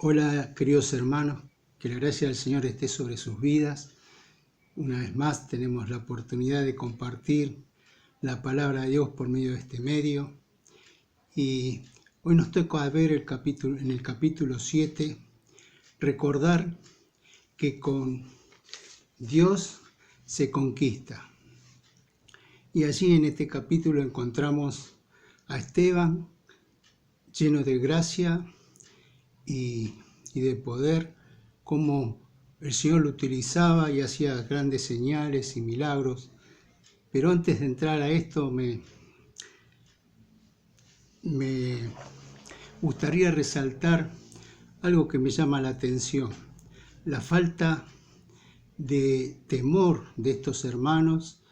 Hola, queridos hermanos, que la gracia del Señor esté sobre sus vidas. Una vez más tenemos la oportunidad de compartir la palabra de Dios por medio de este medio. Y hoy nos toca ver en el capítulo 7, recordar que con Dios se conquista. Y allí en este capítulo encontramos a Esteban, lleno de gracia y de poder, cómo el Señor lo utilizaba y hacía grandes señales y milagros. Pero antes de entrar a esto me gustaría resaltar algo que me llama la atención: la falta de temor de estos hermanos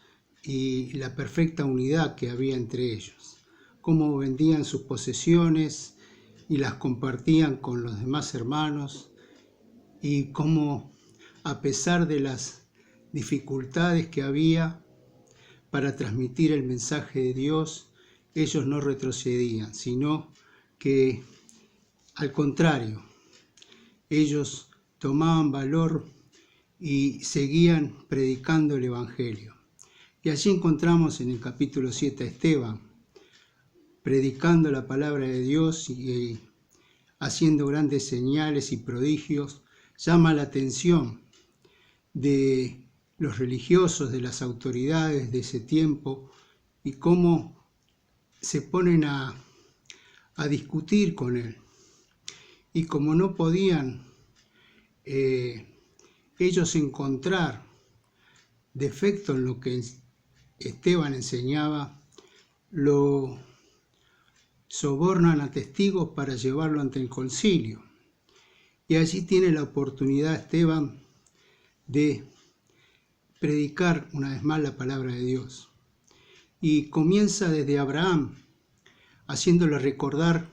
y la perfecta unidad que había entre ellos, cómo vendían sus posesiones y las compartían con los demás hermanos, y cómo, a pesar de las dificultades que había para transmitir el mensaje de Dios, ellos no retrocedían, sino que, al contrario, ellos tomaban valor y seguían predicando el Evangelio. Y allí encontramos en el capítulo 7 a Esteban, predicando la palabra de Dios y haciendo grandes señales y prodigios. Llama la atención de los religiosos, de las autoridades de ese tiempo, y cómo se ponen a discutir con él. Y como no podían ellos encontrar defecto en lo que Esteban enseñaba, lo sobornan a testigos para llevarlo ante el concilio. Y allí tiene la oportunidad Esteban de predicar una vez más la palabra de Dios. Y comienza desde Abraham, haciéndole recordar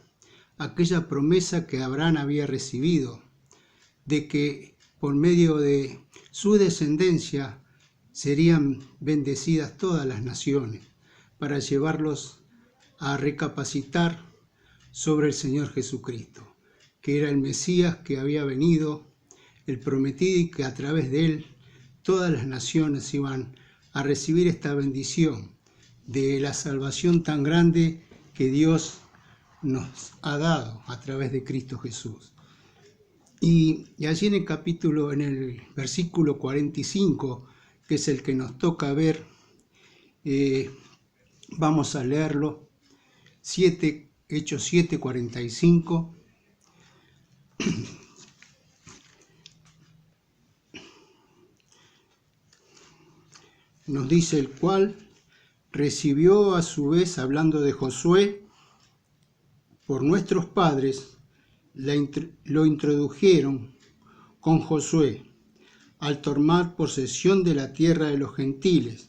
aquella promesa que Abraham había recibido, de que por medio de su descendencia serían bendecidas todas las naciones, para llevarlos a recapacitar sobre el Señor Jesucristo, que era el Mesías que había venido, el prometido, y que a través de él todas las naciones iban a recibir esta bendición de la salvación tan grande que Dios nos ha dado a través de Cristo Jesús. Y allí en el versículo 45, que es el que nos toca ver, vamos a leerlo, Hechos 7, 45. Nos dice: el cual recibió a su vez, hablando de Josué, por nuestros padres, lo introdujeron con Josué al tomar posesión de la tierra de los gentiles,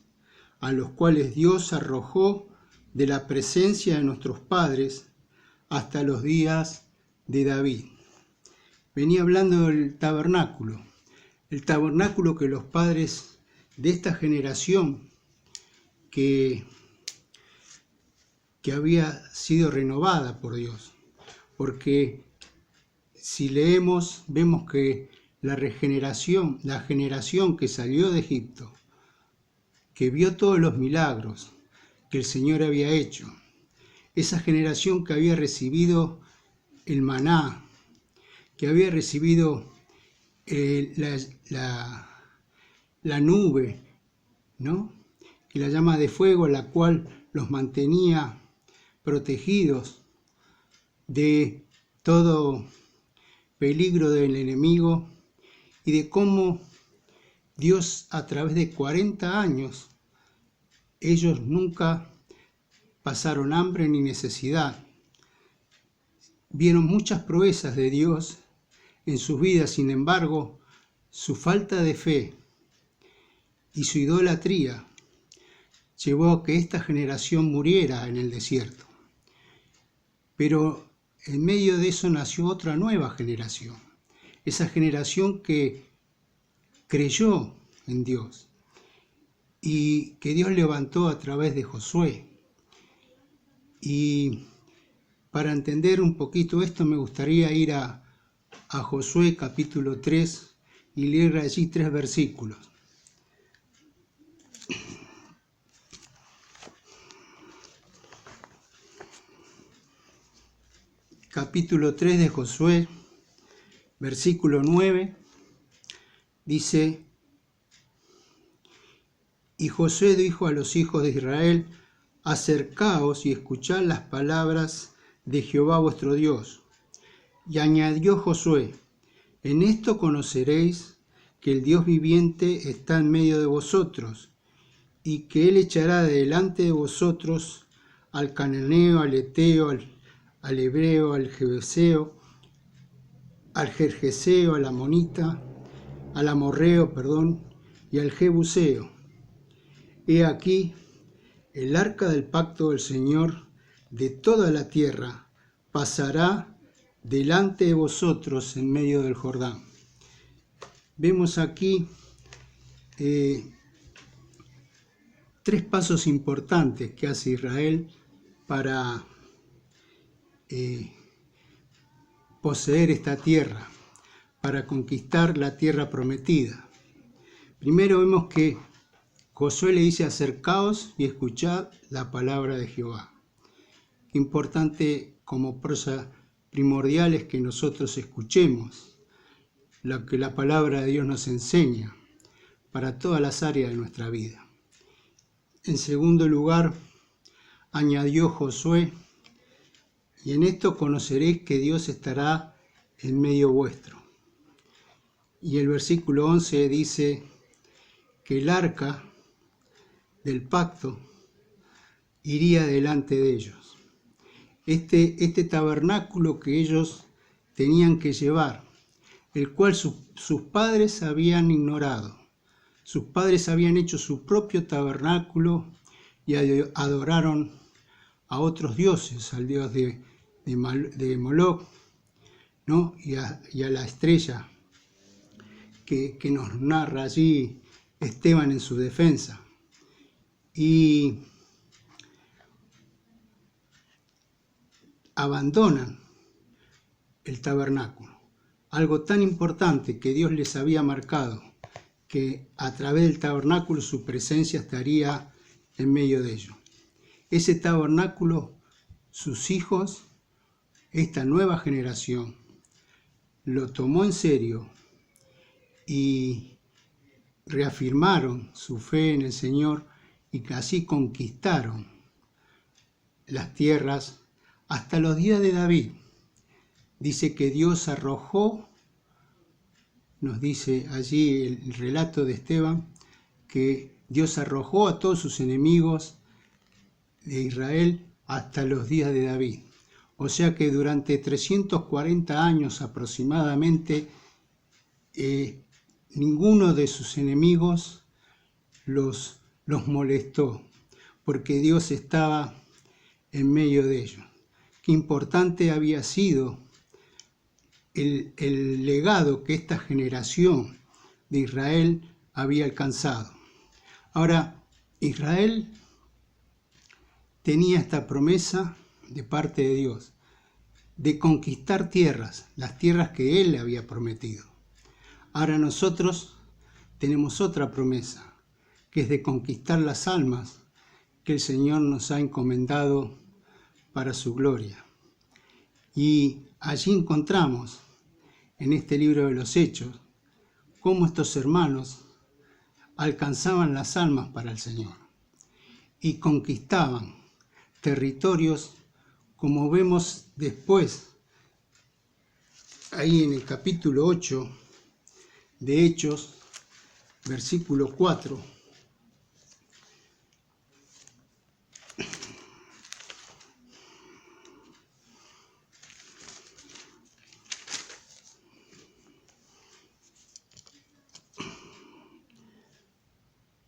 a los cuales Dios arrojó de la presencia de nuestros padres hasta los días de David. Venía hablando del tabernáculo, el tabernáculo que los padres de esta generación que había sido renovada por Dios, porque si leemos, vemos que la generación que salió de Egipto, que vio todos los milagros que el Señor había hecho, esa generación que había recibido el maná, que había recibido la nube, ¿no? Y la llama de fuego, la cual los mantenía protegidos de todo peligro del enemigo, y de cómo Dios, a través de 40 años, ellos nunca pasaron hambre ni necesidad. Vieron muchas proezas de Dios en sus vidas. Sin embargo, su falta de fe y su idolatría llevó a que esta generación muriera en el desierto. Pero en medio de eso nació otra nueva generación, esa generación que creyó en Dios y que Dios levantó a través de Josué. Y para entender un poquito esto, me gustaría ir a a Josué capítulo 3 y leer allí 3 versículos. Capítulo 3 de Josué, versículo 9, dice: Y Josué dijo a los hijos de Israel: Acercaos y escuchad las palabras de Jehová vuestro Dios. Y añadió Josué: En esto conoceréis que el Dios viviente está en medio de vosotros, y que Él echará de delante de vosotros al cananeo, al eteo, al hebreo, al jebuseo, al gergeseo, al amonita, al amorreo, y al jebuseo. He aquí, el arca del pacto del Señor de toda la tierra pasará delante de vosotros en medio del Jordán. Vemos aquí 3 pasos importantes que hace Israel para poseer esta tierra, para conquistar la tierra prometida. Primero vemos que Josué le dice: acercaos y escuchad la palabra de Jehová. Importante como prosa primordial es que nosotros escuchemos lo que la palabra de Dios nos enseña para todas las áreas de nuestra vida. En segundo lugar, añadió Josué: y en esto conoceréis que Dios estará en medio vuestro. Y el versículo 11 dice que el arca del pacto iría delante de ellos. Este tabernáculo que ellos tenían que llevar, el cual sus padres habían ignorado. Sus padres habían hecho su propio tabernáculo y adoraron a otros dioses, al dios de Moloc, ¿no? y a la estrella que nos narra allí Esteban en su defensa. Y abandonan el tabernáculo, algo tan importante que Dios les había marcado, que a través del tabernáculo su presencia estaría en medio de ellos. Ese tabernáculo, sus hijos, esta nueva generación, lo tomó en serio y reafirmaron su fe en el Señor, y que así conquistaron las tierras hasta los días de David. Dice que Dios arrojó, nos dice allí el relato de Esteban, que Dios arrojó a todos sus enemigos de Israel hasta los días de David. O sea que durante 340 años aproximadamente, ninguno de sus enemigos los molestó, porque Dios estaba en medio de ellos. Qué importante había sido el legado que esta generación de Israel había alcanzado. Ahora, Israel tenía esta promesa de parte de Dios, de conquistar tierras, las tierras que Él le había prometido. Ahora nosotros tenemos otra promesa, que es de conquistar las almas que el Señor nos ha encomendado para su gloria. Y allí encontramos, en este libro de los Hechos, cómo estos hermanos alcanzaban las almas para el Señor y conquistaban territorios, como vemos después, ahí en el capítulo 8 de Hechos, versículo 4,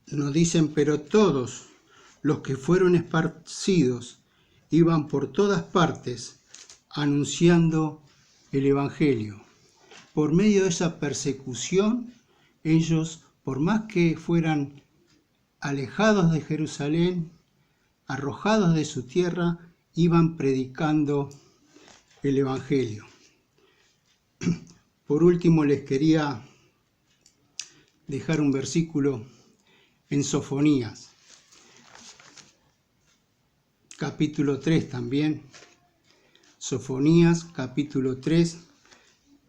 nos dicen: pero todos los que fueron esparcidos iban por todas partes anunciando el Evangelio. Por medio de esa persecución, ellos, por más que fueran alejados de Jerusalén, arrojados de su tierra, iban predicando el Evangelio. Por último, les quería dejar un versículo en Sofonías, capítulo 3 también. Sofonías, capítulo 3,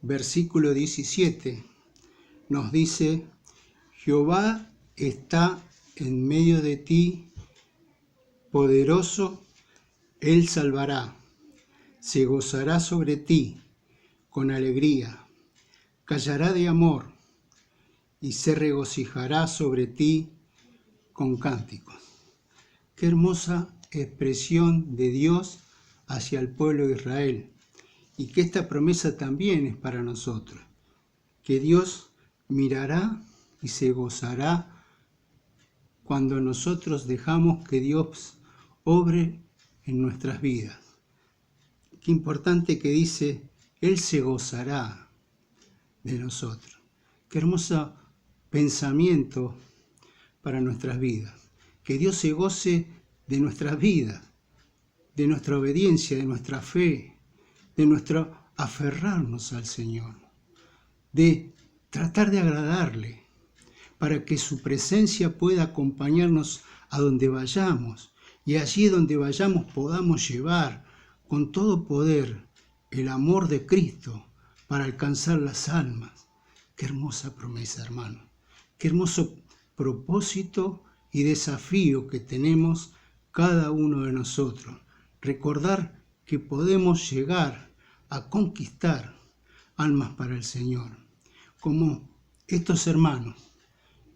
versículo 17, nos dice: Jehová está en medio de ti, poderoso, Él salvará, se gozará sobre ti con alegría, callará de amor y se regocijará sobre ti con cánticos. Qué hermosa expresión de Dios hacia el pueblo de Israel, y que esta promesa también es para nosotros, que Dios mirará y se gozará cuando nosotros dejamos que Dios obre en nuestras vidas. Qué importante que dice, Él se gozará de nosotros. Qué hermoso pensamiento para nuestras vidas. Que Dios se goce de nuestras vidas, de nuestra obediencia, de nuestra fe, de nuestro aferrarnos al Señor, de tratar de agradarle, para que su presencia pueda acompañarnos a donde vayamos, y allí donde vayamos podamos llevar con todo poder el amor de Cristo para alcanzar las almas. Qué hermosa promesa, hermano. Qué hermoso propósito y desafío que tenemos cada uno de nosotros. Recordar que podemos llegar a conquistar almas para el Señor. Como estos hermanos,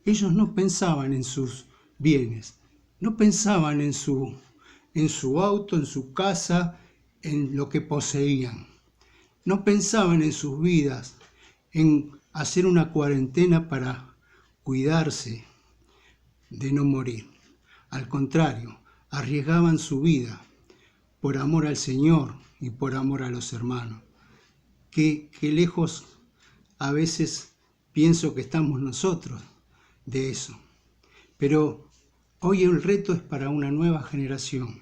ellos no pensaban en sus bienes, no pensaban en su auto, en su casa, en lo que poseían. No pensaban en sus vidas, en hacer una cuarentena para cuidarse de no morir. Al contrario, arriesgaban su vida por amor al Señor y por amor a los hermanos. Qué lejos a veces pienso que estamos nosotros de eso. Pero hoy el reto es para una nueva generación.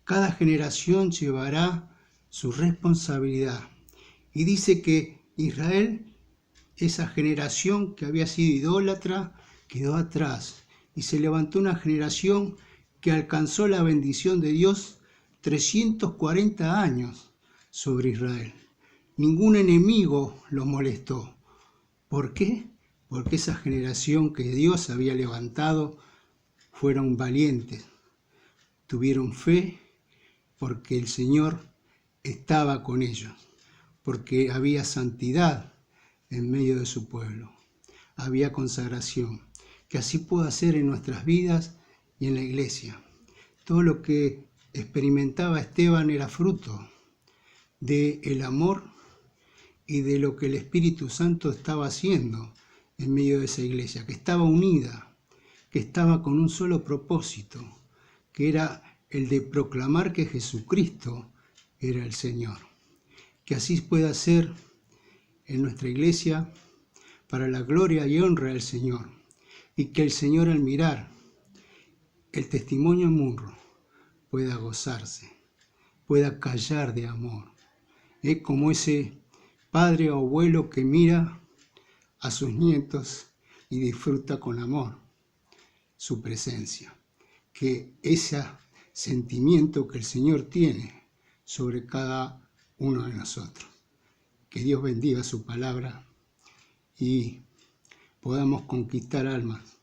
Cada generación llevará su responsabilidad. Y dice que Israel, esa generación que había sido idólatra, quedó atrás. Y se levantó una generación que alcanzó la bendición de Dios 340 años sobre Israel. Ningún enemigo los molestó. ¿Por qué? Porque esa generación que Dios había levantado fueron valientes, tuvieron fe, porque el Señor estaba con ellos, porque había santidad en medio de su pueblo, había consagración, que así pueda ser en nuestras vidas y en la iglesia. Todo lo que experimentaba Esteban era fruto del amor y de lo que el Espíritu Santo estaba haciendo en medio de esa iglesia, que estaba unida, que estaba con un solo propósito, que era el de proclamar que Jesucristo era el Señor. Que así pueda ser en nuestra iglesia para la gloria y honra del Señor, y que el Señor, al mirar el testimonio en Munro, pueda gozarse, pueda callar de amor. Es como ese padre o abuelo que mira a sus nietos y disfruta con amor su presencia. Que ese sentimiento que el Señor tiene sobre cada uno de nosotros. Que Dios bendiga su palabra y podamos conquistar almas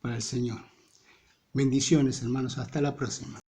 para el Señor. Bendiciones, hermanos. Hasta la próxima.